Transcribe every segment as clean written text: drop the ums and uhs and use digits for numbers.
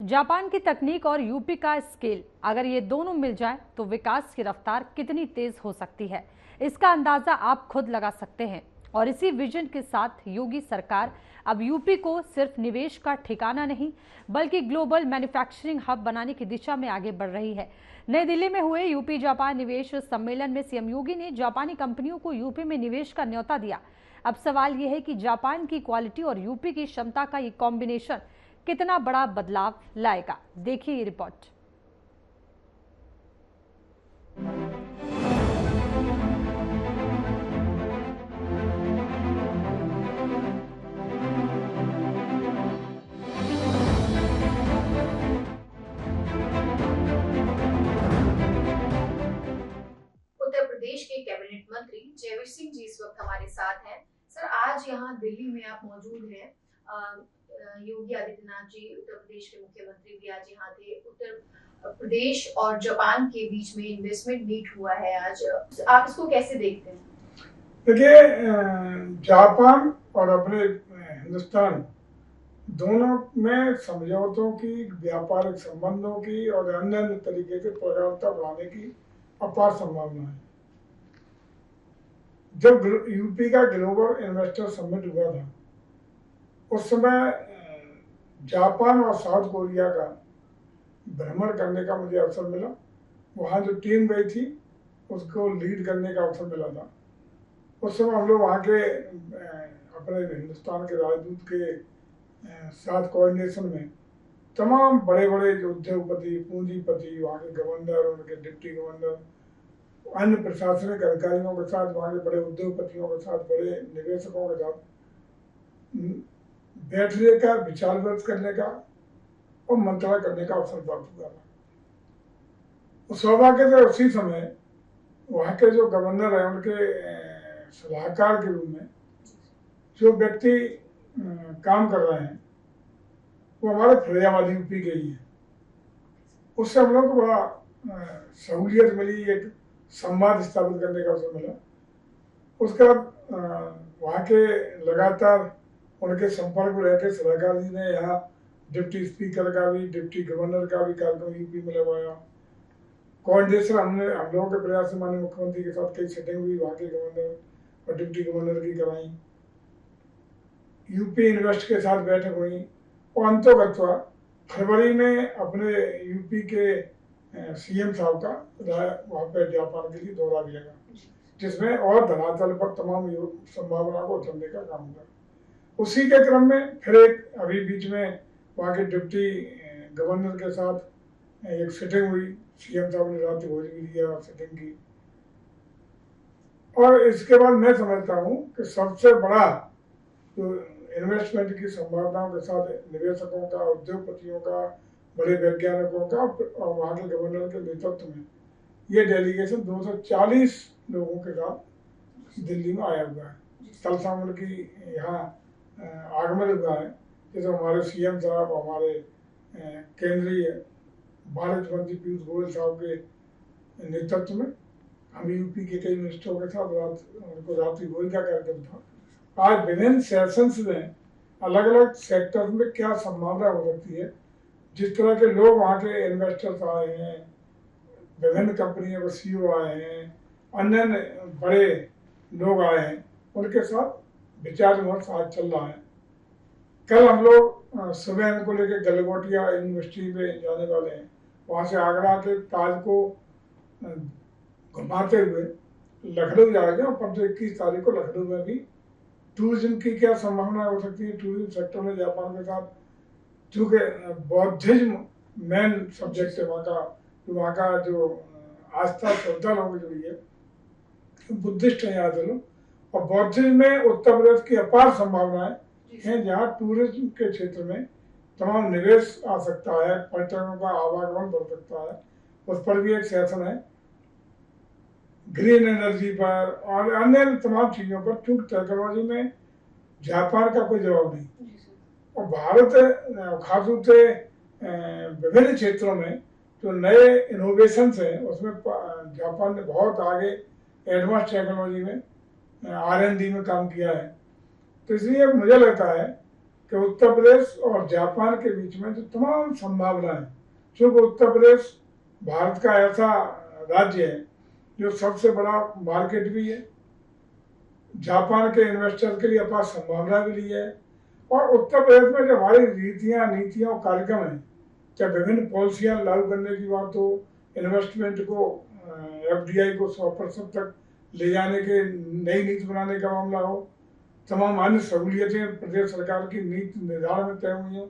Japan की तकनीक और यूपी का स्केल, अगर ये दोनों मिल जाए तो विकास की रफ्तार कितनी तेज हो सकती है, इसका अंदाजा आप खुद लगा सकते हैं। और इसी विजन के साथ योगी सरकार अब यूपी को सिर्फ निवेश का ठिकाना नहीं बल्कि ग्लोबल मैन्युफैक्चरिंग हब बनाने की दिशा में आगे बढ़ रही है। नई दिल्ली में हुए यूपी जापान निवेश सम्मेलन में सीएम योगी ने जापानी कंपनियों को यूपी में निवेश का न्योता दिया। अब सवाल यह है कि जापान की क्वालिटी और यूपी की क्षमता का ये कॉम्बिनेशन कितना बड़ा बदलाव लाएगा। देखिए ये रिपोर्ट। उत्तर प्रदेश के कैबिनेट मंत्री जयवीर सिंह जी इस वक्त हमारे साथ हैं। सर, आज यहाँ दिल्ली में आप मौजूद हैं। योगी आदित्यनाथ जी उत्तर प्रदेश के मुख्यमंत्री भी आज यहाँ थे। उत्तर प्रदेश और जापान के बीच में इन्वेस्टमेंट मीट हुआ है आज, आप इसको कैसे देखते हैं? देखिए, जापान और अपने हिंदुस्तान दोनों में समझौतों की, व्यापारिक संबंधों की और अन्य तरीके से प्रगाढ़ता बढ़ाने की अपार संभावना है। जब यूपी का ग्लोबल इन्वेस्टर समिट हुआ था उस समय जापान और साउथ कोरिया का भ्रमण करने का मुझे अवसर मिला। वहाँ जो टीम गई थी उसको लीड करने का अवसर मिला था। उस समय हम लोग वहाँ के अपने हिंदुस्तान के राजदूत के साथ कोऑर्डिनेशन में तमाम बड़े बड़े जो उद्योगपति, पूंजीपति, वहाँ के गवर्नर, उनके डिप्टी गवर्नर, अन्य प्रशासनिक अधिकारियों के साथ, वहाँ के बड़े उद्योगपतियों के साथ, बड़े निवेशकों के साथ बैठने का, विचार विमर्श करने का और मंत्रणा करने का अवसर प्राप्त हुआ था। उस सौभाग्य से उसी समय वहाँ के जो गवर्नर है उनके सलाहकार के रूप में जो व्यक्ति काम कर रहे हैं वो हमारे फरियाबादी यूपी के ही है। उससे हम लोग को बड़ा सहूलियत मिली, एक संवाद स्थापित करने का अवसर मिला। उसका वहाँ के लगातार उनके संपर्क में रहकर सलाहकार जी ने यहाँ डिप्टी स्पीकर का भी, डिप्टी गवर्नर का भी कार्यक्रम यूपी में लगवाया। कोऑर्डिनेशन हम लोगों के प्रयास से माननीय मुख्यमंत्री के साथ कई सेटिंग हुई, वहाँ के गवर्नर और डिप्टी गवर्नर की कराई। यूपी इन्वेस्ट के साथ बैठक हुई और अंतोगत्वा फरवरी में अपने यूपी के सीएम साहब का वहाँ पे जापान के लिए दौरा भी लगा, जिसमें और धरातल पर तमाम संभावना को उतरने का काम हुआ। उसी के क्रम में फिर एक अभी बीच में वहाँ के डिप्टी गवर्नर के साथ एक सेटिंग हुई। सीएम साहब ने रात भोज भी दिया सेटिंग की। और इसके बाद मैं समझता हूँ कि सबसे बड़ा जो इन्वेस्टमेंट की संभावनाओं के साथ निवेशकों का, उद्योगपतियों का, बड़े वैज्ञानिकों का और वहाँ के गवर्नर के नेतृत्व में ये डेलीगेशन 240 लोगों के साथ दिल्ली में आया हुआ है। कल शाम उनकी यहाँ आगमन हुआ है, जैसे हमारे सीएम साहब, हमारे केंद्रीय वाणिज्य मंत्री पीयूष गोयल साहब के नेतृत्व में हम यूपी के कई मिनिस्टरों के साथ उनको रात्रि भोज का कार्यक्रम था। आज विभिन्न सेशंस में अलग अलग सेक्टर में क्या संभावना हो सकती है, जिस तरह के लोग वहाँ के इन्वेस्टर्स आए हैं, विभिन्न कंपनियों के सीईओ आए हैं, अन्य बड़े लोग आए हैं, उनके साथ विचार विमर्श आज चल रहा है। कल हम लोग सुबह इनको लेकर गलगोटिया यूनिवर्सिटी में जाने वाले हैं। वहाँ से आगरा के ताज को घुमाते हुए लखनऊ जाएंगे और 15-21 तारीख को लखनऊ में भी टूरिज्म की क्या संभावना हो सकती है। टूरिज्म सेक्टर में जापान के साथ, चूँकि बौद्धिज्म मेन सब्जेक्ट है वहाँ का जो आस्था श्रद्धा लोगों की जुड़ी है, बुद्धिस्ट है यहाँ के लोग, और बौद्धिज्म में उत्तर प्रदेश की अपार संभावनाएं हैं, जहाँ टूरिज्म के क्षेत्र में तमाम निवेश आ सकता है, पर्यटकों का आवागमन बढ़ सकता है। उस पर भी एक सेशन है। ग्रीन एनर्जी पर और अन्य तमाम चीज़ों पर, चूंकि टेक्नोलॉजी में जापान का कोई जवाब नहीं और भारत खासतौर से विभिन्न क्षेत्रों में जो नए इनोवेशंस हैं उसमें जापान ने बहुत आगे एडवांस टेक्नोलॉजी में R&D में काम किया है। तो इसलिए मुझे लगता है कि उत्तर प्रदेश और जापान के बीच में जो तमाम संभावनाएं, क्योंकि उत्तर प्रदेश भारत का ऐसा राज्य है जो सबसे बड़ा मार्केट भी है, जापान के इन्वेस्टर के लिए अपार संभावना भी ली है, और उत्तर प्रदेश में जो हमारी रीतियां, नीतियां और कार्यक्रम हैं, चाहे विभिन्न पॉलिसियां लागू करने की बात हो, इन्वेस्टमेंट को FDI को 100% तक ले जाने के नई नीति बनाने का मामला हो, तमाम अन्य सहूलियतें प्रदेश सरकार की नीति निर्धारण में तय हुई हो,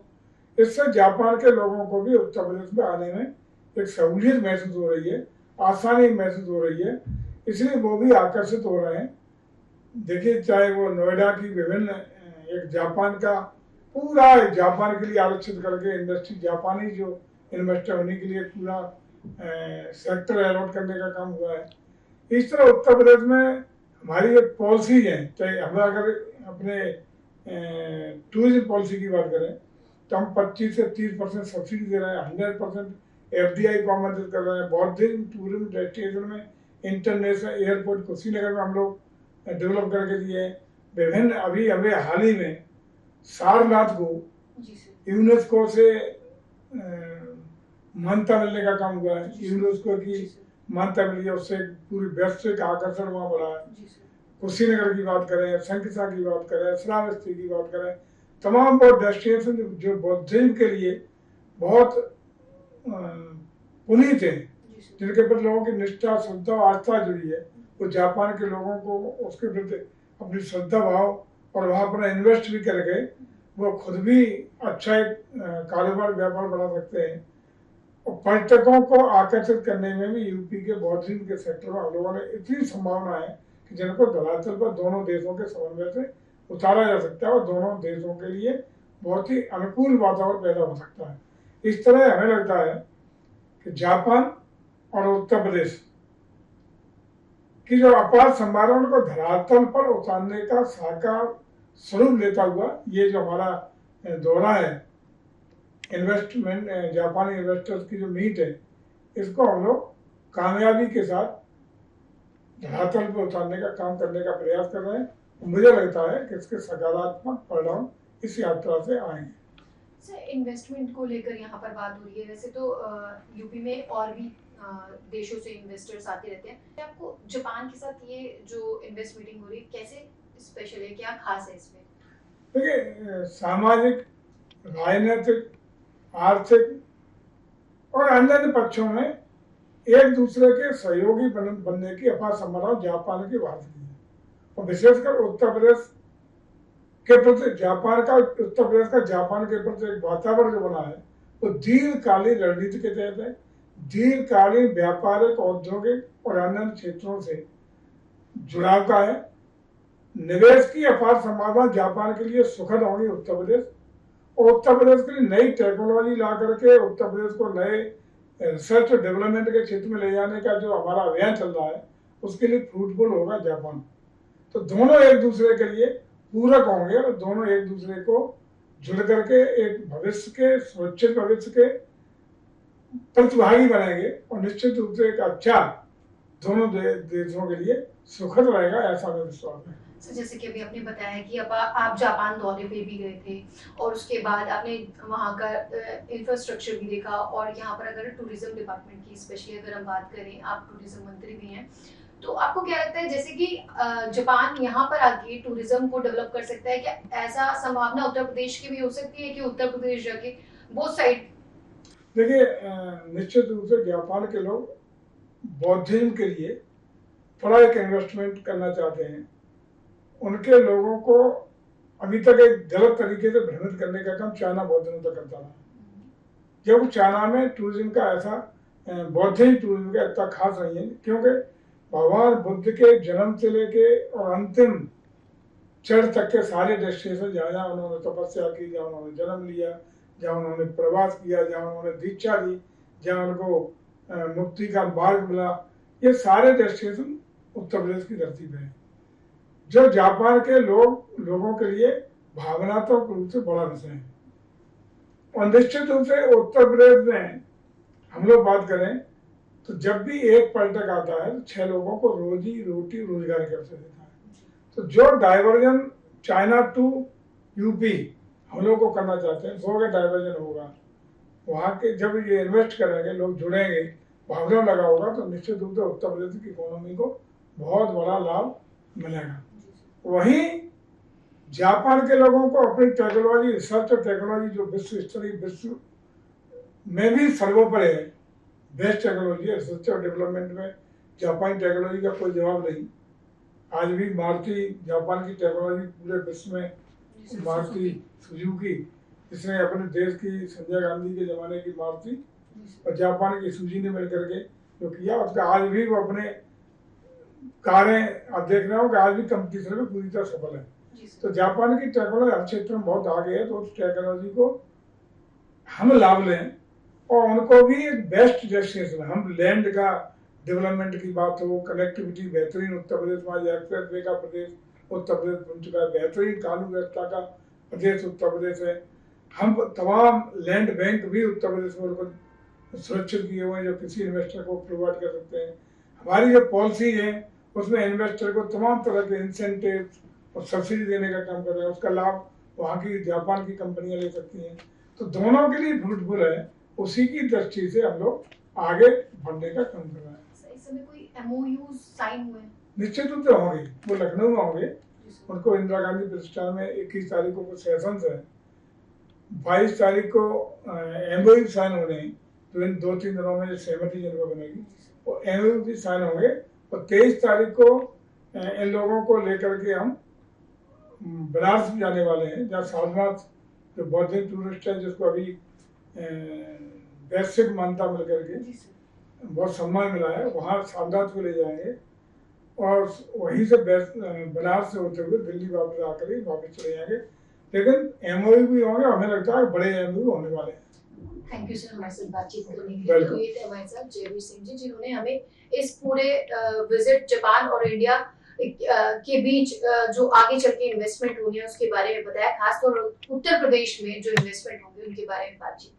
इससे जापान के लोगों को भी उत्तर प्रदेश में आने में एक सहूलियत महसूस हो रही है, आसानी महसूस हो रही है, इसलिए वो भी आकर्षित हो रहे हैं। देखिए, चाहे वो नोएडा की विभिन्न एक जापान का पूरा जापान के लिए आरक्षित करके इंडस्ट्री जापानी जो इन्वेस्टर होने के लिए पूरा सेक्टर अलॉट करने का काम हुआ है। इस तरह उत्तर प्रदेश में हमारी एक पॉलिसी है, चाहे हम अगर अपने टूरिज्म पॉलिसी की बात करें तो हम 25 से 30% सब्सिडी दे रहे हैं, 100% FDI को आमंत्रित कर रहे हैं। बौद्धिज्म टूरिज्म डेस्टिनेशन में इंटरनेशनल एयरपोर्ट कुशीनगर में हम लोग डेवलप करके दिए। विभिन्न अभी हमें हाल ही में सारनाथ को यूनेस्को से मान्यता मिलने का काम हुआ है। यूनेस्को की मान्यता मिली है, उससे पूरी वैश्विक आकर्षण वहाँ बढ़ा है। कुशीनगर की बात करें, शंखिसा की बात करें, श्रावस्ती की बात करें, तमाम वो डेस्टिनेशन जो बौद्धिज्म के लिए बहुत पुनीत है, जिनके प्रति लोगों की निष्ठा, श्रद्धा और आस्था जुड़ी है, वो जापान के लोगों को उसके प्रति अपनी श्रद्धा भाव और वहाँ अपना इन्वेस्ट भी करके वो खुद भी अच्छा एक कारोबार व्यापार बढ़ा सकते हैं। और पर्यटकों को आकर्षित करने में भी यूपी के बौद्धिज्म के सेक्टर में हम लोगों ने इतनी संभावना है कि जिनको धरातल पर दोनों देशों के समन्वय से उतारा जा सकता है और दोनों देशों के लिए बहुत ही अनुकूल वातावरण पैदा हो सकता है। इस तरह हमें लगता है कि जापान और उत्तर प्रदेश की जो अपार संभावना उनको धरातल पर उतारने का साकार स्वरूप लेता हुआ ये जो हमारा दौरा है, इन्वेस्टमेंट जापानी इन्वेस्टर्स की जो मीट है, इसको हम लोग कामयाबी के साथ धरातल पर उतारने का काम करने का प्रयास कर रहे हैं। मुझे लगता है कि इसके सकारात्मक परिणाम इस यात्रा से आएंगे। सर, इन्वेस्टमेंट को लेकर यहाँ पर बात हो रही है, वैसे तो यूपी में और भी देशों से इन्वेस्टर्स आते रहते हैं। आपको जापान के साथ ये जो इन्वेस्ट मीटिंग हो रही है कैसे स्पेशल है, क्या खास है इसमें? देखिए, सामाजिक, राजनीतिक, आर्थिक और अन्य पक्षों में एक दूसरे के सहयोगी बनने की अपार संभावना जापान की भारत की है। और विशेषकर उत्तर प्रदेश के प्रति जापान का, उत्तर प्रदेश का जापान के प्रति एक वातावरण जो बना है वो दीर्घकालीन रणनीति के तहत है। दीर्घकालीन व्यापारिक, औद्योगिक और अन्य क्षेत्रों से जुड़ाव का है। निवेश की अपार संभावना जापान के लिए सुखद होगी उत्तर प्रदेश, और उत्तर प्रदेश के लिए नई टेक्नोलॉजी ला करके उत्तर प्रदेश को नए रिसर्च और डेवलपमेंट के क्षेत्र में ले जाने का जो हमारा अभियान चल रहा है उसके लिए फ्रूटफुल होगा जापान। तो दोनों एक दूसरे के लिए पूरक होंगे और दोनों एक दूसरे को जुड़ करके एक भविष्य के, सुरक्षित भविष्य के प्रतिभागी बनेंगे और निश्चित रूप से एक अच्छा दोनों देशों के लिए सुखद रहेगा, ऐसा मेरा विश्वास है। सर, जैसे कि अभी आपने बताया कि आप जापान दौरे पे भी गए थे और उसके बाद आपने वहाँ का इंफ्रास्ट्रक्चर भी देखा, और यहाँ पर अगर टूरिज्म डिपार्टमेंट की स्पेशली अगर हम बात करें, आप टूरिज्म मंत्री भी हैं, तो आपको क्या लगता है जैसे कि जापान यहाँ पर आके टूरिज्म को डेवलप कर सकता है? क्या ऐसा संभावना उत्तर प्रदेश की भी हो सकती है कि उत्तर प्रदेश जाके बोथ साइड? देखिए, निश्चित रूप से जापान के लोग बौद्धिज्म के लिए थोड़ा एक इन्वेस्टमेंट करना चाहते हैं। उनके लोगों को अभी तक एक गलत तरीके से भ्रमित करने का काम चाइना बहुत दिनों तक करता रहा। जब चाइना में टूरिज्म का ऐसा, बौद्धिज्म टूरिज्म का इतना खास नहीं है, क्योंकि भगवान बुद्ध के जन्म से लेके और अंतिम क्षण तक के सारे डेस्टिनेशन, जहाँ जहाँ उन्होंने तपस्या की, जहाँ उन्होंने जन्म लिया, जहाँ उन्होंने प्रवास किया, जहाँ उन्होंने दीक्षा दी, जहाँ उनको मुक्ति का मार्ग मिला, ये सारे डेस्टिनेशन उत्तर प्रदेश की धरती पे है, जो जापान के लोगों के लिए भावनात्मक रूप से बड़ा विषय है। और निश्चित रूप से उत्तर प्रदेश में हम लोग बात करें तो जब भी एक पर्यटक आता है तो 6 लोगों को रोजी रोटी रोजगार के अवसर देता है। तो जो डाइवर्जन चाइना टू यूपी हम लोग को करना चाहते हैं, वो अगर डाइवर्जन होगा, वहाँ के जब ये इन्वेस्ट करेंगे, लोग जुड़ेंगे, भावना लगा होगा, तो निश्चित रूप से उत्तर प्रदेश की इकोनॉमी को बहुत बड़ा लाभ मिलेगा। वहीं जापान के लोगों को अपनी टेक्नोलॉजी, रिसर्च और टेक्नोलॉजी जो विश्व स्तरीय, विश्व में भी सर्वोपरि है, बेस्ट टेक्नोलॉजी है, रिसर्च और डेवलपमेंट में जापानी टेक्नोलॉजी का कोई जवाब नहीं। आज भी मारुति जापान की टेक्नोलॉजी पूरे विश्व में, मारुति सुजुकी जिसने अपने देश की संजय गांधी के जमाने की मारुति और जापान की सुजुकी ने मिलकर के जो किया, उसका आज भी वो अपने कारें आप देख रहे हो कि आज भी कंपटीशन में पूरी तरह सफल है। तो जापान की टेक्नोलॉजी हर क्षेत्र में बहुत आगे है, तो उस टेक्नोलॉजी को हम लाभ लें और उनको भी एक बेस्ट डेस्टिनेशन, हम लैंड का डेवलपमेंट की बात हो, कनेक्टिविटी बेहतरीन, उत्तर प्रदेश में आज एक्सप्रेस वे का प्रदेश उत्तर प्रदेश बन चुका है, बेहतरीन कानून व्यवस्था का प्रदेश उत्तर प्रदेश है। हम तमाम लैंड बैंक भी उत्तर प्रदेश में उनको सुरक्षित किए हुए हैं जो किसी इन्वेस्टर को प्रोवाइड कर सकते हैं। हमारी जो पॉलिसी है उसमें इन्वेस्टर को तमाम तरह के इंसेंटिव और सब्सिडी देने का काम कर रहे हैं, उसका लाभ वहाँ की जापान की कंपनियां ले सकती हैं। तो दोनों के लिए फ्रूटफुल है, उसी की दृष्टि से हम लोग आगे बढ़ने का काम कर रहे हैं। इस समय कोई MOU साइन हुए? निश्चित रूप से होंगे, वो लखनऊ में होंगे, उनको इंदिरा गांधी प्रतिष्ठान में 21 तारीख को सेशंस है, 22 तारीख को MOU साइन होने हैं, तो इन 2-3 दिनों में सहमति जिनको बनेगी वो MOU भी साइन होंगे, और 23 तारीख को इन लोगों को लेकर के हम बनारस जाने वाले हैं, जहाँ सारनाथ जो बौद्धिक टूरिस्ट है जिसको अभी वैश्विक मान्यता मिल करके बहुत सम्मान मिला है, वहाँ सारनाथ को ले जाएंगे और वहीं से बनारस से होते हुए दिल्ली वापस आकर ही वापस चले जाएंगे। लेकिन MOU भी होंगे, हमें लगता है बड़े MOU होने वाले हैं। थैंक यू सर हमारे साथ बातचीत करने के लिए। तो ये थे हमारे साथ जयवीर सिंह जी, जिन्होंने हमें इस पूरे विजिट जापान और इंडिया के बीच जो आगे चल के इन्वेस्टमेंट होनी है उसके बारे में बताया, खासतौर उत्तर प्रदेश में जो इन्वेस्टमेंट होंगे उनके बारे में बातचीत की।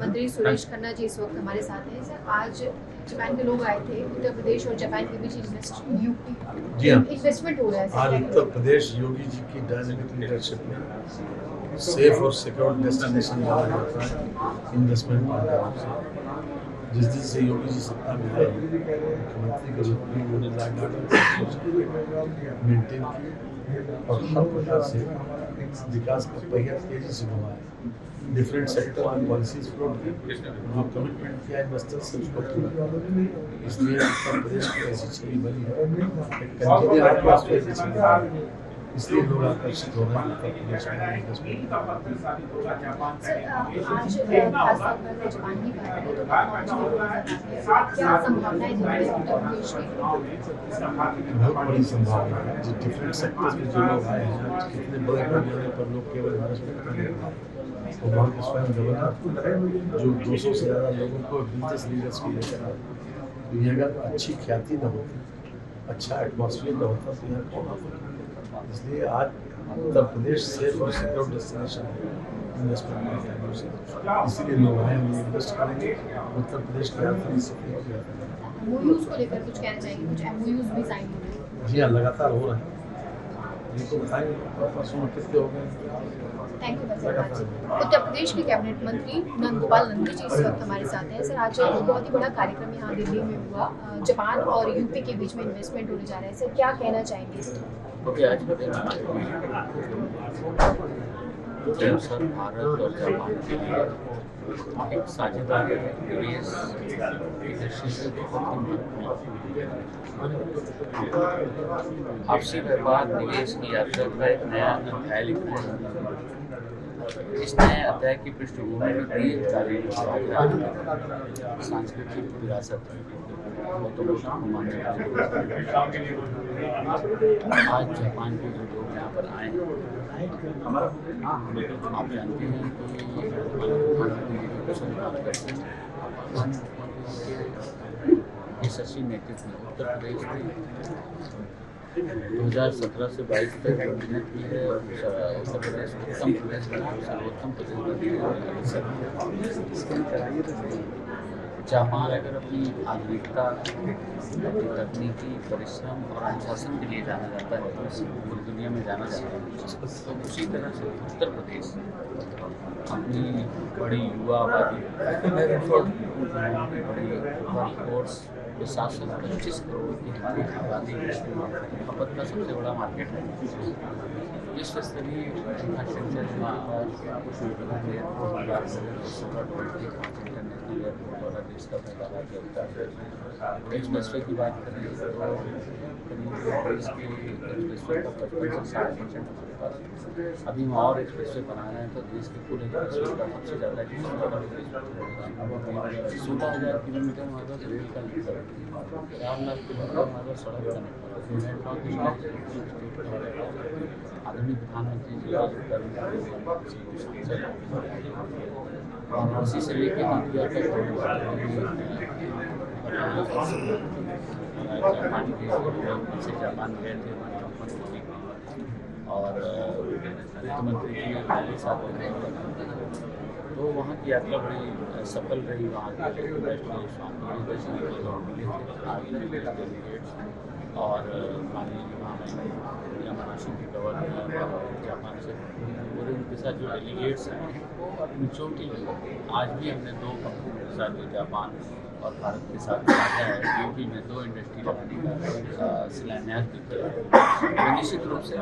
मंत्री सुरेश खन्ना जी इस वक्त हमारे साथ हैं। सर, आज जापान के लोग आए थे, उत्तर प्रदेश और जापान के बीच इन्वेस्टमेंट हो रहा है। आज उत्तर प्रदेश योगी जी की डायनेमिक लीडरशिप में सेफ और सिक्योर डेस्टिनेशन बना जाता है इन्वेस्टमेंट से। जिस दिन से योगी जी सत्ता में आए, मुख्यमंत्री के रूप में उन्होंने लॉ एंड ऑर्डर मेंटेन की और हर प्रकार से विकास का पहिया तेजी से घुमाया। डिफरेंट सेक्टर में पॉलिसीज फ्लोट की, जो कमिटमेंट किया इन्वेस्टर्स से उसको पूरा, इसलिए उत्तर प्रदेश की ऐसी छवि बनी है, इसलिए लोग आकर्षित हो रहे हैं उत्तर प्रदेश में इन्वेस्टमेंट। बहुत बड़ी संभावना है, जो डिफरेंट सेक्टर्स में जो लोग आए हैं, कितने बड़े पैमाने पर लोग केवल इन्वेस्टमेंट करने और वहाँ के स्वयं गवर्नर जो 200 से ज़्यादा लोगों को बिजनेस लीडर्स को लेकर आए। तो ये अगर अच्छी ख्याति न होती, अच्छा एटमॉस्फेयर न होता तो यहाँ कौन आता। इसलिए आज उत्तर प्रदेश सेफ और सिक्योर डेस्टिनेशन है इन्वेस्टमेंट में, इसीलिए लोग आए हैं, इन्वेस्ट करेंगे। उत्तर प्रदेश की अर्थव्यवस्था MOUs को लेकर कुछ कहना चाहिए? कुछ MOUs भी साइन हो रहे हैं? जी हाँ, लगातार हो रहे हैं, इनको बताएंगे परसों कितने हो गए। Thank you sir. Uttar Pradesh के कैबिनेट मंत्री नंदगोपाल नंदी जी इस वक्त हमारे साथ हैं। सर, आज एक बहुत ही बड़ा कार्यक्रम यहाँ दिल्ली में हुआ, जापान और यूपी के बीच में इन्वेस्टमेंट होने जा रहा है। सर, क्या कहना चाहेंगे? आज दरअसल भारत और जापान के लिए एक साझेदारी निवेश लीडरशिप बहुत ही आपसी व्यापार निवेश की यात्रा का एक नया अध्याय लिख रहे हैं। इस नए अध्याय की पृष्ठभूमि में दीर्घकालीन सांस्कृतिक विरासत आज जापान के जो लोग यहाँ पर आए हैं, आप जानते हैं कि यशस्वी नेतृत्व में उत्तर प्रदेश में 2017 से 22 तक जो मेहनत की है, उत्तर प्रदेश उत्तम प्रदेश बना, सर्वोत्तम प्रदेश बना। जापान अगर अपनी आधुनिकता, अपनी तकनीकी परिश्रम और अनुशासन के लिए जाना जाता है, तो पूरी दुनिया में जाना जाता है, तो उसी तरह से उत्तर प्रदेश अपनी बड़ी युवा आबादी, बड़ी वर्कफोर्स के साथ साथ 25 करोड़ की आबादी खपत का सबसे बड़ा मार्केट है। विश्व स्तरीय इंफ्रास्ट्रक्चर इंटरनेशनल एयरपोर्ट वाला देश का पहला राज्य उत्तर प्रदेश। एक्सप्रेसवे की बात करें तो करीब देश के एक्सप्रेसवे का 55 से 60% हमारे पास। अभी हम और एक्सप्रेसवे बना रहे हैं, तो देश के पूरे एक्सप्रेसवे का सबसे ज़्यादा 16,000 किलोमीटर हमारे पास रेल का नेटवर्क, 4 लाख किलोमीटर हमारे पास सड़क का नेटवर्क, आदरणीय प्रधानमंत्री जी वाराणसी से लेकर हल्दिया तक जापान गए थे और वित्त मंत्री जी के साथ तो वहाँ की यात्रा बड़ी सफल रही। वहाँ के वैष्णव स्वामी दर्शन मिले थे डेलीगेट्स और यामानाशी के गवर्नर जापान से पूरे उनके साथ जो डेलीगेट्स हैं मेजॉरिटी आज भी हमने 2 कंपनी के साथ जो जापान और भारत के साथ साझा है, यूपी में 2 इंडस्ट्री लगाने का शिलान्यास भी किया। निश्चित रूप से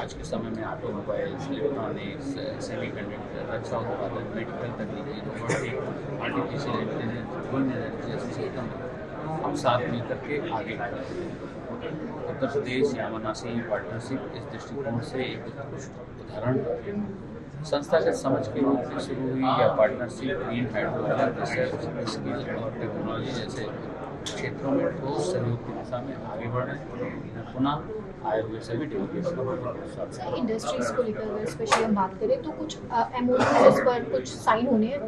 आज के समय में ऑटोमोबाइल्स, इलेक्ट्रॉनिक्स, सेमीकंडक्टर, रक्षा उत्पादन, मेडिकल तकनीकी, robotic, artificial intelligence, green energy जैसे सिस्टम हम साथ मिलकर के आगे बढ़ते हैं। उत्तर प्रदेश यामानाशी पार्टनरशिप इस दृष्टिकोण से एक उत्कृष्ट उदाहरण संस्थागत समझ के रूप में शुरू हुई या partnership green hydrogen research, skill और टेक्नोलॉजी जैसे क्षेत्रों में ठोस सहयोग की दिशा में आगे बढ़ रहे हैं। पुनः आए हुए सभी डेलीगेट्स इंडस्ट्रीज को लेकर अगर स्पेशली हम बात करें तो कुछ MOUs पर कुछ साइन होने हैं,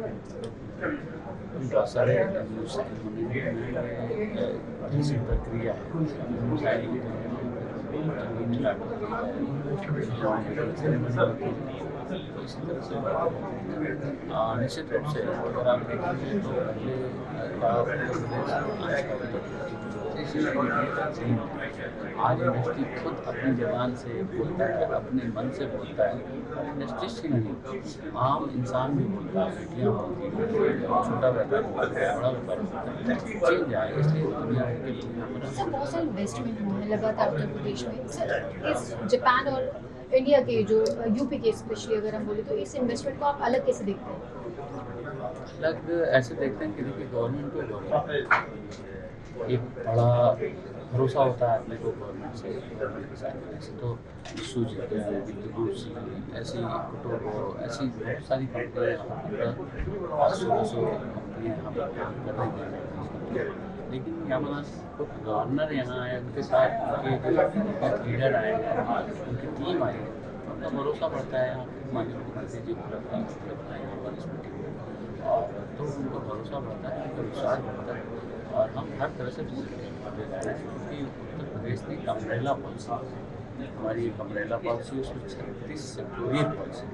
बहुत सारे साइन होने हैं, ऐसी प्रक्रिया है। इसी तरह से निश्चित रूप से अगर आप देखेंगे तो आज इंडस्ट्री खुद अपनी जबान से बोलता है, अपने मन से बोलता है। इंडस्ट्रीज ही नहीं, आम इंसान भी बोलता है, बेटियाँ बोलती हैं, छोटा व्यापारी बोलता है, बड़ा व्यापारी बोलता है, चेंज आए। इसलिए दुनिया के लिए सर बहुत सारे इन्वेस्टमेंट हुए हैं लगातार उत्तर प्रदेश में। सर इस जापान और इंडिया के जो यूपी के स्पेशली अगर हम बोले तो इस इन्वेस्टमेंट को आप अलग कैसे देखते हैं? अलग ऐसे देखते हैं कि देखिए गवर्नमेंट को एक बड़ा भरोसा होता है अपने को गवर्नमेंट से, गवर्नमेंट के साथ तो सूजी ऐसी कुटुंबो ऐसी बहुत सारी कंपनियाँ 1500 कंपनियाँ यहाँ पर काम कर रही हैं। लेकिन यामानाशी गवर्नर यहाँ आए, उनके साथ उनके लीडर आए, उनकी टीम आई, उनका भरोसा बढ़ता है। यहाँ के माननीय मुख्यमंत्री जी को लगता है और तो उनको भरोसा बढ़ता है, उनका विश्वास बढ़ता है और हम हर तरह से क्योंकि उत्तर प्रदेश की एक अम्ब्रेला पॉलिसी, हमारी एक अम्ब्रेला पॉलिसी, उसमें 36 सेक्टोरियल पॉलिसी,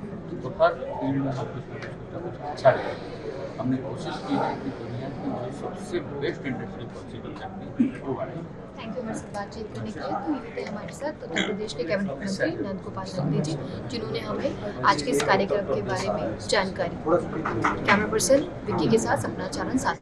तो हर फील्ड में हम कुछ अच्छा करें। हमने कोशिश की है कि दुनिया की जो सबसे बेस्ट इंडस्ट्री पॉलिसी बन सकती है वो बनाए। थैंक यू हमारे साथ बातचीत करने के लिए। तो ये थे हमारे साथ उत्तर प्रदेश के कैबिनेट मंत्री नंद गोपाल नंदी जी, जिन्होंने हमें आज के इस कार्यक्रम के बारे में जानकारी। कैमरा पर्सन विक्की के साथ सपना चारण साथ।